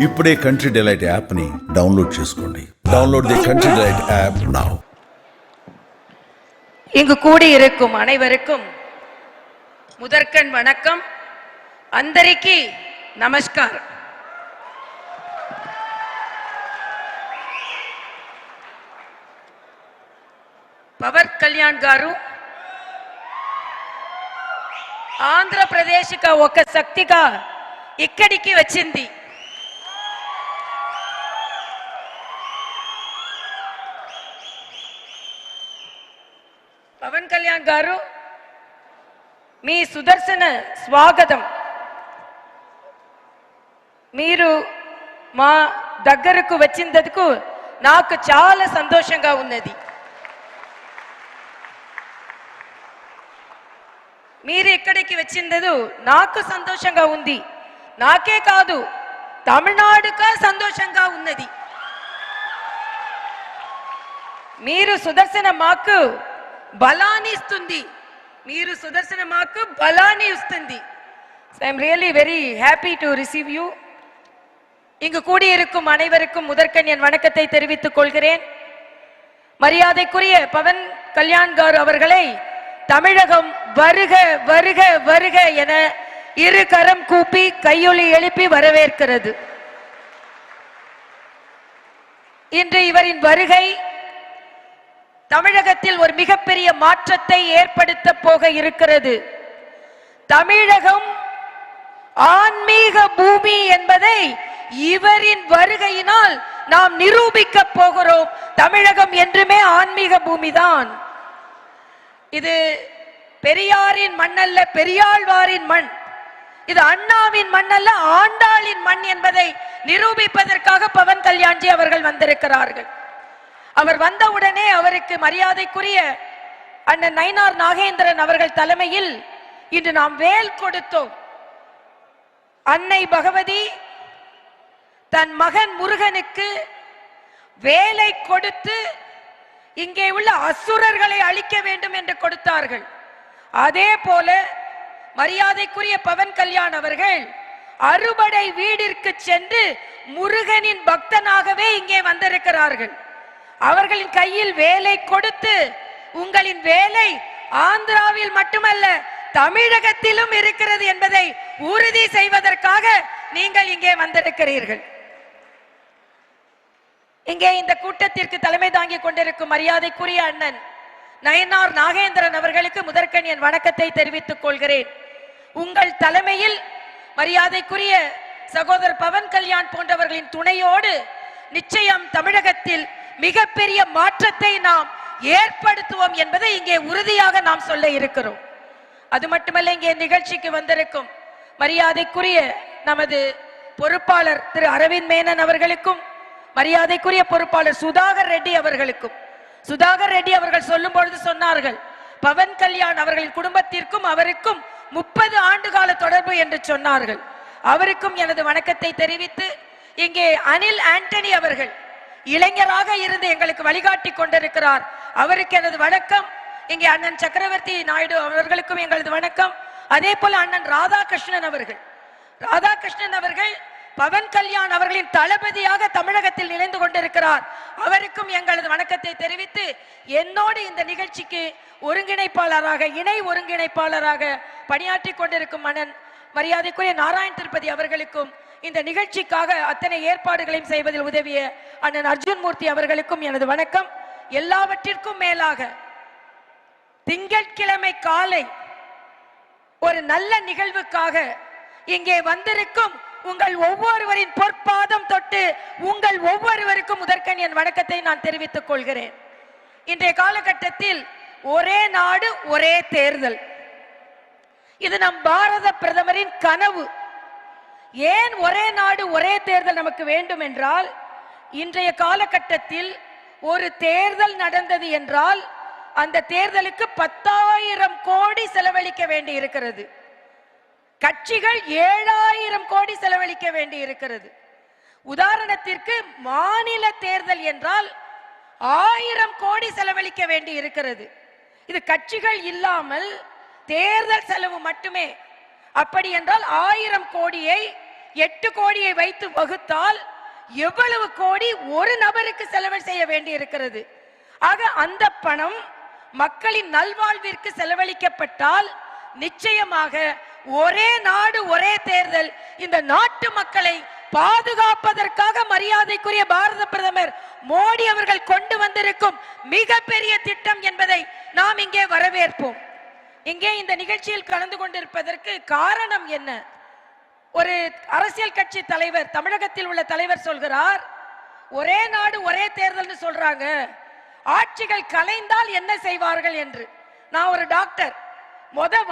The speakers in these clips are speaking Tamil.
ఇప్పుడే కంట్రీ డిలైట్ యాప్ని డౌన్లోడ్ చేసుకోండి. Download the country delight app now. இங்கு கூடியிருக்கும் அனைவருக்கும் முதற்கண் வணக்கம். అందరికీ నమస్కారం. పవన్ కళ్యాణ్ గారు ఆంధ్రప్రదేశ్కి ఒక శక్తిగా ఇక్కడికి వచ్చింది. పవన్ కళ్యాణ్ గారు మీ సుదర్శన స్వాగతం. మీరు మా దగ్గరకు వచ్చినందుకు నాకు చాలా సంతోషంగా ఉన్నది. మీరు ఇక్కడికి వచ్చినందుకు నాకు సంతోషంగా ఉంది. నాకే కాదు, తమిళనాడుగా సంతోషంగా ఉన్నది. మీరు సుదర్శన మాకు బలాన్ని ఇస్తుంది. మీరు సుదర్శన మాకు బలాన్ని ఇస్తుంది. So I am really very happy to receive you. இங்கு கூடியிருக்கும் அனைவருக்கும் முதற்கண் என் வணக்கத்தை தெரிவித்துக் கொள்கிறேன். மரியாதைக்குரிய பவன் கல்யாண் கார் அவர்களை தமிழகம் வருக வருக வருக என இரு கரம் கூப்பி கையொலி எழுப்பி வரவேற்கிறது. இன்று இவரின் வருகை தமிழகத்தில் ஒரு மிகப்பெரிய மாற்றத்தை ஏற்படுத்த போக இருக்கிறது. தமிழகம் ஆன்மீக பூமி என்பதை இவரின் வருகையினால் நாம் நிரூபிக்க போகிறோம். தமிழகம் என்றுமே ஆன்மீக பூமிதான். இது பெரியாரின் மண் அல்ல, பெரியாழ்வாரின் மண். இது அண்ணாவின் மண் அல்ல, ஆண்டாளின் மண் என்பதை நிரூபிப்பதற்காக பவன் கல்யாண்ஜி அவர்கள் வந்திருக்கிறார்கள். அவர் வந்தவுடனே அவருக்கு மரியாதைக்குரிய அண்ணன் நயினார் நாகேந்திரன் அவர்கள் தலைமையில் இன்று நாம் வேல் கொடுத்தோம். அன்னை பகவதி தன் மகன் முருகனுக்கு வேலை கொடுத்து இங்கே உள்ள அசுரர்களை அழிக்க வேண்டும் என்று கொடுத்தார்கள். அதே போல மரியாதைக்குரிய பவன் கல்யாண் அவர்கள் அறுபடை வீடிற்கு சென்று முருகனின் பக்தனாகவே இங்கே வந்திருக்கிறார்கள். அவர்களின் கையில் வேலை கொடுத்து உங்களின் வேலை ஆந்திராவில் மட்டுமல்ல தமிழகத்திலும் இருக்கிறது என்பதை உறுதி செய்வதற்காக நீங்கள் இங்கே வந்திருக்கிறீர்கள். இங்கே இந்த கூட்டத்திற்கு தலைமை தாங்கி கொண்டிருக்கும் மரியாதைக்குரிய அண்ணன் நயினார் நாகேந்திரன் அவர்களுக்கு முதற்கண் என் வணக்கத்தை தெரிவித்துக் கொள்கிறேன். உங்கள் தலைமையில் மரியாதைக்குரிய சகோதரர் பவன் கல்யாண் போன்றவர்களின் துணையோடு நிச்சயம் தமிழகத்தில் மிகப்பெரிய மாற்றத்தை நாம் ஏற்படுத்துவோம் என்பதை இங்கே உறுதியாக நாம் சொல்ல இருக்கிறோம். அது மட்டுமல்ல, இங்கே நிகழ்ச்சிக்கு வந்திருக்கும் மரியாதைக்குரிய நமது பொறுப்பாளர் திரு அரவிந்த் மேனன் அவர்களுக்கும் மரியாதைக்குரிய பொறுப்பாளர் சுதாகர் ரெட்டி அவர்களுக்கும், சுதாகர் ரெட்டி அவர்கள் சொல்லும் பொழுது சொன்னார்கள், பவன் கல்யாண் அவர்களின் குடும்பத்திற்கும் அவருக்கும் 30 ஆண்டுகால தொடர்பு என்று சொன்னார்கள். அவருக்கும் எனது வணக்கத்தை தெரிவித்து, இங்கே அனில் ஆண்டனி அவர்கள் இளைஞராக இருந்து எங்களுக்கு வழிகாட்டி கொண்டிருக்கிறார். அவருக்கு எனது வணக்கம். இங்கே அண்ணன் சக்கரவர்த்தி நாயுடு அவர்களுக்கும் எங்களது வணக்கம். அதே போல அண்ணன் ராதாகிருஷ்ணன் அவர்கள் பவன் கல்யாண் அவர்களின் தளபதியாக தமிழகத்தில் இணைந்து கொண்டிருக்கிறார். அவருக்கும் எங்களது வணக்கத்தை தெரிவித்து, என்னோடு இந்த நிகழ்ச்சிக்கு ஒருங்கிணைப்பாளராக இணை ஒருங்கிணைப்பாளராக பணியாற்றி கொண்டிருக்கும் அண்ணன் மரியாதைக்குரிய நாராயண் திருப்பதி அவர்களுக்கும், இந்த நிகழ்ச்சிக்காக அத்தனை ஏற்பாடுகளையும் செய்வதில் உதவிய அண்ணன் அர்ஜுன் மூர்த்தி அவர்களுக்கும் எனது வணக்கம். எல்லாவற்றிற்கும் மேலாக திங்கட்கிழமை காலை ஒரு நல்ல நிகழ்வுக்காக இங்கே வந்திருக்கும் உங்கள் ஒவ்வொருவரின் பொற்பாதம் தொட்டு உங்கள் ஒவ்வொருவருக்கும் முதற்கண் என் வணக்கத்தை நான் தெரிவித்துக் கொள்கிறேன். இன்றைய காலகட்டத்தில் ஒரே நாடு ஒரே தேர்தல், இது நம் பாரத பிரதமரின் கனவு. ஏன் ஒரே நாடு ஒரே தேர்தல் நமக்கு வேண்டும் என்றால், இன்றைய காலகட்டத்தில் ஒரு தேர்தல் நடந்தது என்றால் அந்த தேர்தலுக்கு 10,000 கோடி செலவழிக்க வேண்டி இருக்கிறது. கட்சிகள் 7,000 கோடி செலவழிக்க வேண்டி இருக்கிறது. உதாரணத்திற்கு மாநில தேர்தல் என்றால் 1000 கோடி செலவழிக்க வேண்டி இருக்கிறது. இது கட்சிகள் இல்லாமல் தேர்தல் செலவு மட்டுமே. அப்படி என்றால் 1000 கோடியை 8 கோடியை வைத்து வகுத்தால் எவ்வளவு கோடி ஒரு நபருக்கு செலவு செய்ய வேண்டி இருக்கிறது. ஆக அந்த பணம் மக்களின் நல்வாழ்விற்கு செலவழிக்கப்பட்டால் நிச்சயமாக ஒரே நாடு ஒரே தேர்தல் இந்த நாட்டு மக்களை பாதுகாப்பதற்காக மரியாதைக்குரிய பாரத பிரதமர் மோடி அவர்கள் கொண்டு வந்திருக்கும் மிகப்பெரிய திட்டம் என்பதை நாம் இங்கே வரவேற்போம். இங்கே இந்த நிகழ்ச்சியில் கலந்து கொண்டிருப்பதற்கு காரணம் என்ன? ஒரு அரசியல் கட்சி தலைவர், தமிழகத்தில் உள்ள தலைவர் சொல்கிறார், ஒரே நாடு ஒரே தேர்தல் சொல்றாங்க, ஆட்சிகள் கலைந்தால் என்ன செய்வார்கள் என்று. நான் ஒரு டாக்டர்,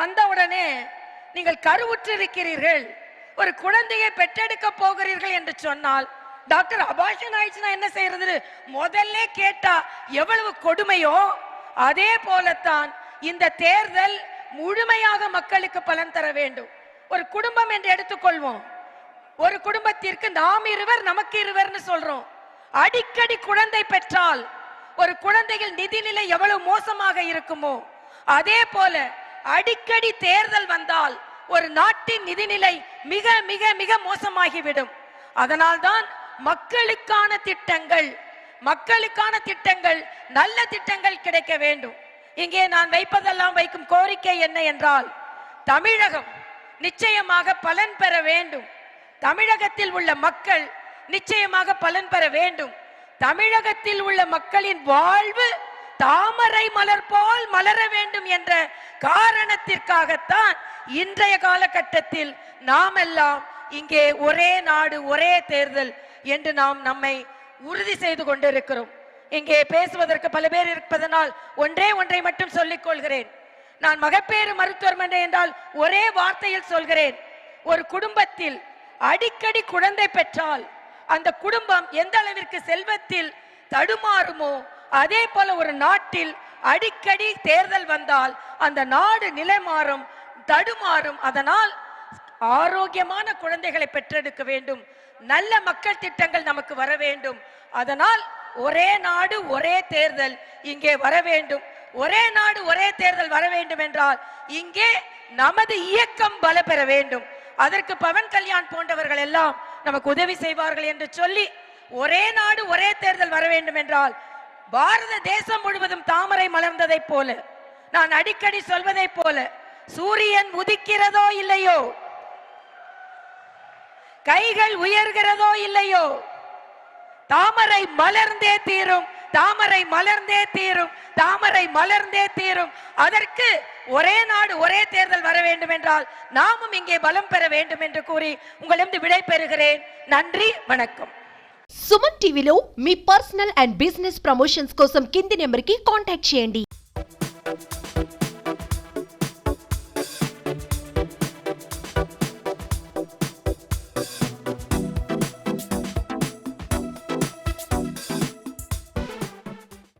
வந்த உடனே நீங்கள் கருவுற்றிருக்கிறீர்கள், ஒரு குழந்தையை பெற்றெடுக்க போகிறீர்கள் என்று சொன்னால், டாக்டர் அபார்ஷன் ஆயிடுச்சுன்னா என்ன செய்யறது முதல்ல கேட்டா எவ்வளவு கொடுமையோ அதே போலத்தான் இந்த தேர்தல் முழுமையாக மக்களுக்கு பலன் தர வேண்டும். ஒரு குடும்பம் என்று எடுத்துக்கொள்வோம், ஒரு குடும்பத்திற்கு நாம் இருவர் நமக்கு இருவர்னு சொல்றோம். அடிக்கடி குழந்தை பெற்றால் ஒரு குழந்தைகள் நிதிநிலை எவ்வளவு மோசமாக இருக்குமோ அதே போல அடிக்கடி தேர்தல் வந்தால் ஒரு நாட்டின் நிதிநிலை மிக மிக மிக மோசமாகிவிடும். அதனால்தான் மக்களுக்கான திட்டங்கள் நல்ல திட்டங்கள் கிடைக்க வேண்டும். இங்கே நான் வைப்பதெல்லாம் வைக்கும் கோரிக்கை என்ன என்றால், தமிழகம் நிச்சயமாக பலன் பெற வேண்டும். தமிழகத்தில் உள்ள மக்கள் நிச்சயமாக பலன் பெற வேண்டும். தமிழகத்தில் உள்ள மக்களின் வாழ்வு தாமரை மலர் போல் மலர வேண்டும் என்ற காரணத்திற்காகத்தான் இன்றைய காலகட்டத்தில் நாம் எல்லாம் இங்கே ஒரே நாடு ஒரே தேர்தல் என்று நாம் நம்மை உறுதி செய்து கொண்டிருக்கிறோம். இங்கே பேசுவதற்கு பல பேர் இருப்பதனால் ஒன்றை மட்டும் சொல்லிக் கொள்கிறேன். நான் மகப்பேறு மருத்துவமனை என்றால் ஒரே வார்த்தையில் சொல்கிறேன், ஒரு குடும்பத்தில் அடிக்கடி குழந்தை பெற்றால் அந்த குடும்பம் எந்த அளவிற்கு செல்வத்தில் தடுமாறுமோ அதே போல ஒரு நாட்டில் அடிக்கடி தேர்தல் வந்தால் அந்த நாடு நிலைமாறும், தடுமாறும். அதனால் ஆரோக்கியமான குழந்தைகளை பெற்றெடுக்க வேண்டும், நல்ல மக்கள் திட்டங்கள் நமக்கு வர வேண்டும். அதனால் ஒரே நாடு ஒரே தேர்தல் இங்கே வர வேண்டும். ஒரே நாடு ஒரே தேர்தல் வர வேண்டும் என்றால் இங்கே நமது இயக்கம் பல பெற வேண்டும். அதற்கு பவன் கல்யாண் போன்றவர்கள் எல்லாம் நமக்கு உதவி செய்வார்கள் என்று சொல்லி, ஒரே நாடு ஒரே தேர்தல் வர வேண்டும் என்றால் பாரத தேசம் முழுவதும் தாமரை மலர்ந்ததை போல, நான் அடிக்கடி சொல்வதை போல, சூரியன் உதிக்கிறதோ இல்லையோ, கைகள் உயர்கிறதோ இல்லையோ, தாமரை மலர்ந்தே தீரும், தாமரை மலர்ந்தே தீரும், தாமரை மலர்ந்தே தீரும். அதற்கு ஒரே நாடு ஒரே தேர்தல் வர வேண்டும் என்றால் நாமும் இங்கே பலம் பெற வேண்டும் என்று கூறி உங்களிடம் விடை பெறுகிறேன். நன்றி, வணக்கம். సుమన్ టీవీలో మీ పర్సనల్ అండ్ బిజినెస్ ప్రమోషన్స్ కోసం కింది నెంబర్కి కాంటాక్ట్ చేయండి.